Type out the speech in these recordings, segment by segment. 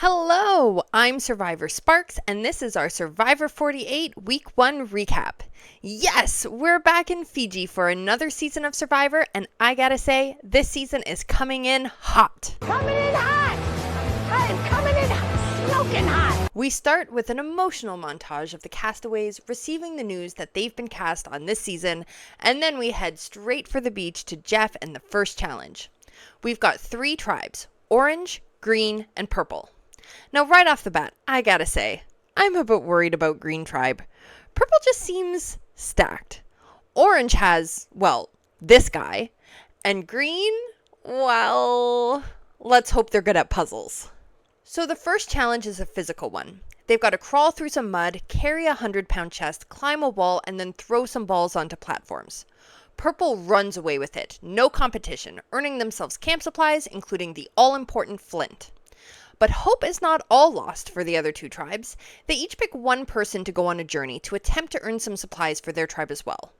Hello, I'm Survivor Sparks, and this is our Survivor 48 Week 1 recap. Yes, we're back in Fiji for another season of Survivor, and I gotta say, this season is coming in hot. Coming in hot! I'm coming in smoking hot! We start with an emotional montage of the castaways receiving the news that they've been cast on this season, and then we head straight for the beach to Jeff and the first challenge. We've got 3 tribes, orange, green, and purple. Now, right off the bat, I gotta say, I'm a bit worried about Green Tribe. Purple just seems stacked. Orange has, well, this guy. And Green, well, let's hope they're good at puzzles. So the first challenge is a physical one. They've got to crawl through some mud, carry a 100-pound chest, climb a wall, and then throw some balls onto platforms. Purple runs away with it, no competition, earning themselves camp supplies, including the all-important flint. But hope is not all lost for the other 2 tribes. They each pick one person to go on a journey to attempt to earn some supplies for their tribe as well.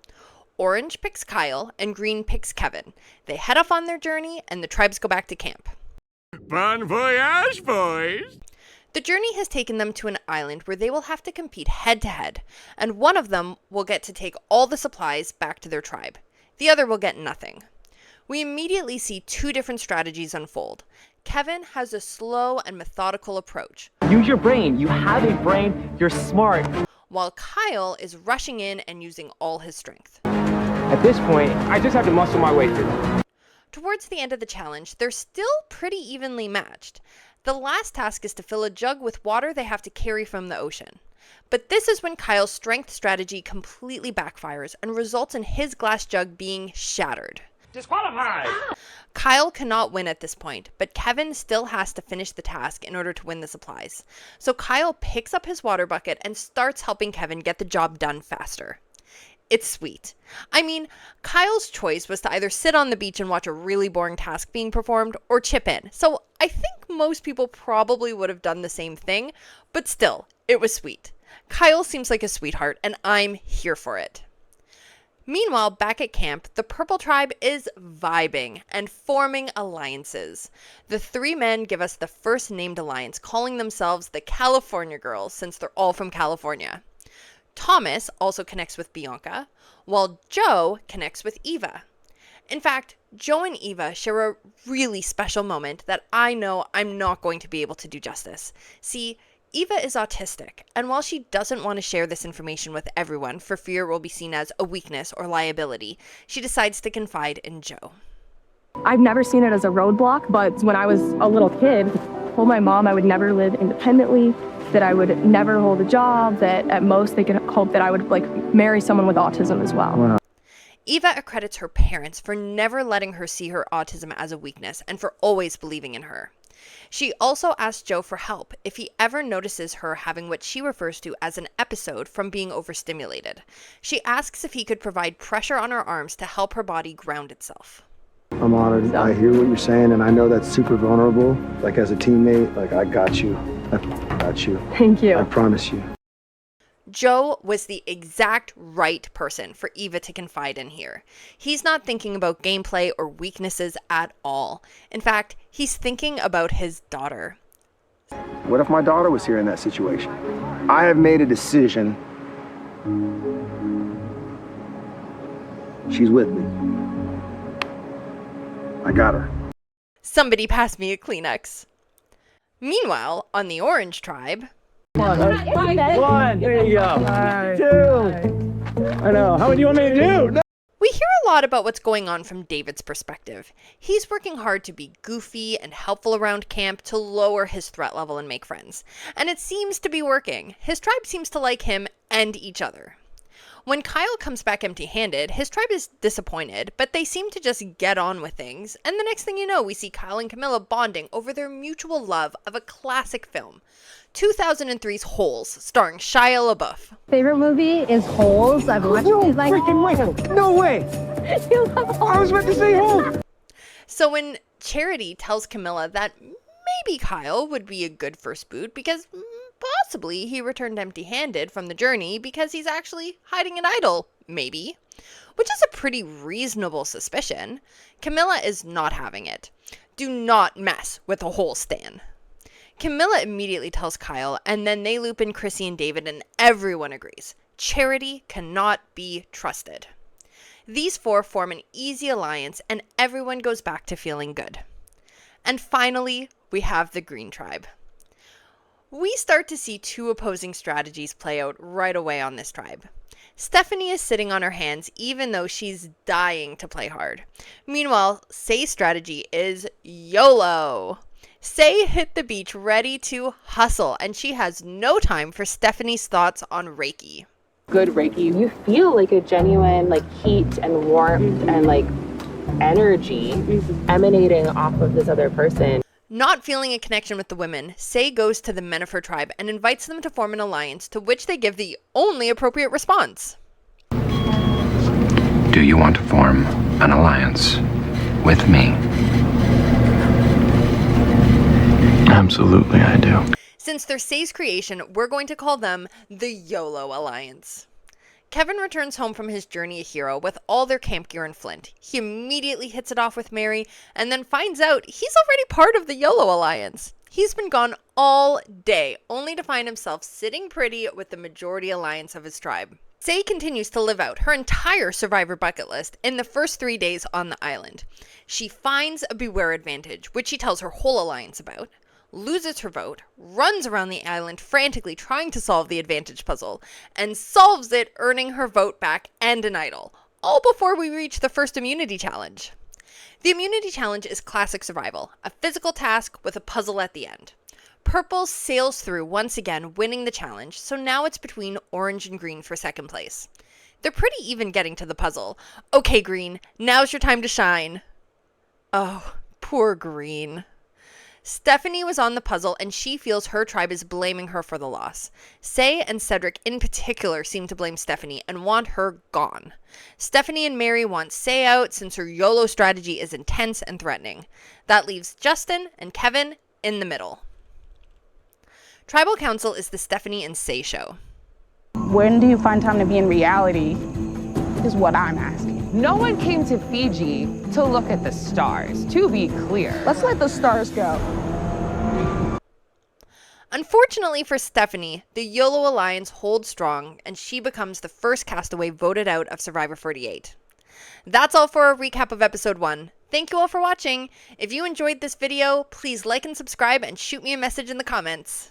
Orange picks Kyle and Green picks Kevin. They head off on their journey and the tribes go back to camp. Bon voyage, boys! The journey has taken them to an island where they will have to compete head to head, and one of them will get to take all the supplies back to their tribe. The other will get nothing. We immediately see 2 different strategies unfold. Kevin has a slow and methodical approach. Use your brain. You have a brain. You're smart. While Kyle is rushing in and using all his strength. At this point, I just have to muscle my way through. Towards the end of the challenge, they're still pretty evenly matched. The last task is to fill a jug with water they have to carry from the ocean. But this is when Kyle's strength strategy completely backfires and results in his glass jug being shattered. Disqualified! Kyle cannot win at this point, but Kevin still has to finish the task in order to win the supplies. So Kyle picks up his water bucket and starts helping Kevin get the job done faster. It's sweet. I mean, Kyle's choice was to either sit on the beach and watch a really boring task being performed or chip in. So I think most people probably would have done the same thing, but still, it was sweet. Kyle seems like a sweetheart, and I'm here for it. Meanwhile, back at camp, the Purple Tribe is vibing and forming alliances. The 3 men give us the first named alliance, calling themselves the California Girls, since they're all from California. Thomas also connects with Bianca, while Joe connects with Eva. In fact, Joe and Eva share a really special moment that I know I'm not going to be able to do justice. See, Eva is autistic, and while she doesn't want to share this information with everyone for fear it will be seen as a weakness or liability, she decides to confide in Joe. I've never seen it as a roadblock, but when I was a little kid, I told my mom I would never live independently, that I would never hold a job, that at most they could hope that I would marry someone with autism as well. Wow. Eva accredits her parents for never letting her see her autism as a weakness and for always believing in her. She also asks Joe for help if he ever notices her having what she refers to as an episode from being overstimulated. She asks if he could provide pressure on her arms to help her body ground itself. I'm honored. I hear what you're saying, and I know that's super vulnerable. Like, as a teammate, I got you. I got you. Thank you. I promise you. Joe was the exact right person for Eva to confide in here. He's not thinking about gameplay or weaknesses at all. In fact, he's thinking about his daughter. What if my daughter was here in that situation? I have made a decision. She's with me. I got her. Somebody pass me a Kleenex. Meanwhile, on the Orange Tribe... One. There you go. 2. I know. How many do you want me to do? We hear a lot about what's going on from David's perspective. He's working hard to be goofy and helpful around camp to lower his threat level and make friends. And it seems to be working. His tribe seems to like him and each other. When Kyle comes back empty-handed, his tribe is disappointed, but they seem to just get on with things. And the next thing you know, we see Kyle and Kamilla bonding over their mutual love of a classic film, 2003's Holes, starring Shia LaBeouf. Favorite movie is Holes. I've watched it like freaking way. No way. you love Holes. I was about to say Holes. So when Charity tells Kamilla that maybe Kyle would be a good first boot because possibly he returned empty-handed from the journey because he's actually hiding an idol, maybe, which is a pretty reasonable suspicion, Kamilla is not having it. Do not mess with the whole stan. Kamilla immediately tells Kyle, and then they loop in Chrissy and David, and everyone agrees. Charity cannot be trusted. These four form an easy alliance, and everyone goes back to feeling good. And finally, we have the Green Tribe. We start to see two opposing strategies play out right away on this tribe. Stephanie is sitting on her hands even though she's dying to play hard. Meanwhile, Say's strategy is YOLO. Say hit the beach ready to hustle, and she has no time for Stephanie's thoughts on Reiki. Good Reiki, you feel like a genuine heat and warmth and energy emanating off of this other person. Not feeling a connection with the women, Say goes to the men of her tribe and invites them to form an alliance, to which they give the only appropriate response. Do you want to form an alliance with me? Absolutely, I do. Since they're Say's creation, we're going to call them the YOLO Alliance. Kevin returns home from his journey a hero with all their camp gear and flint. He immediately hits it off with Mary and then finds out he's already part of the YOLO Alliance. He's been gone all day, only to find himself sitting pretty with the majority alliance of his tribe. Say continues to live out her entire survivor bucket list in the first 3 days on the island. She finds a beware advantage, which she tells her whole alliance about, loses her vote, runs around the island frantically trying to solve the advantage puzzle, and solves it, earning her vote back and an idol, all before we reach the first immunity challenge. The immunity challenge is classic survival, a physical task with a puzzle at the end. Purple sails through once again, winning the challenge, so now it's between orange and green for second place. They're pretty even getting to the puzzle. Okay, Green, now's your time to shine. Oh, poor Green. Stephanie was on the puzzle, and she feels her tribe is blaming her for the loss. Say and Cedrek in particular seem to blame Stephanie and want her gone. Stephanie and Mary want Say out since her YOLO strategy is intense and threatening. That leaves Justin and Kevin in the middle. Tribal Council is the Stephanie and Say show. When do you find time to be in reality is what I'm asking. No one came to Fiji to look at the stars, to be clear. Let's let the stars go. Unfortunately for Stephanie, the YOLO Alliance holds strong, and she becomes the first castaway voted out of Survivor 48. That's all for a recap of episode 1. Thank you all for watching. If you enjoyed this video, please like and subscribe and shoot me a message in the comments.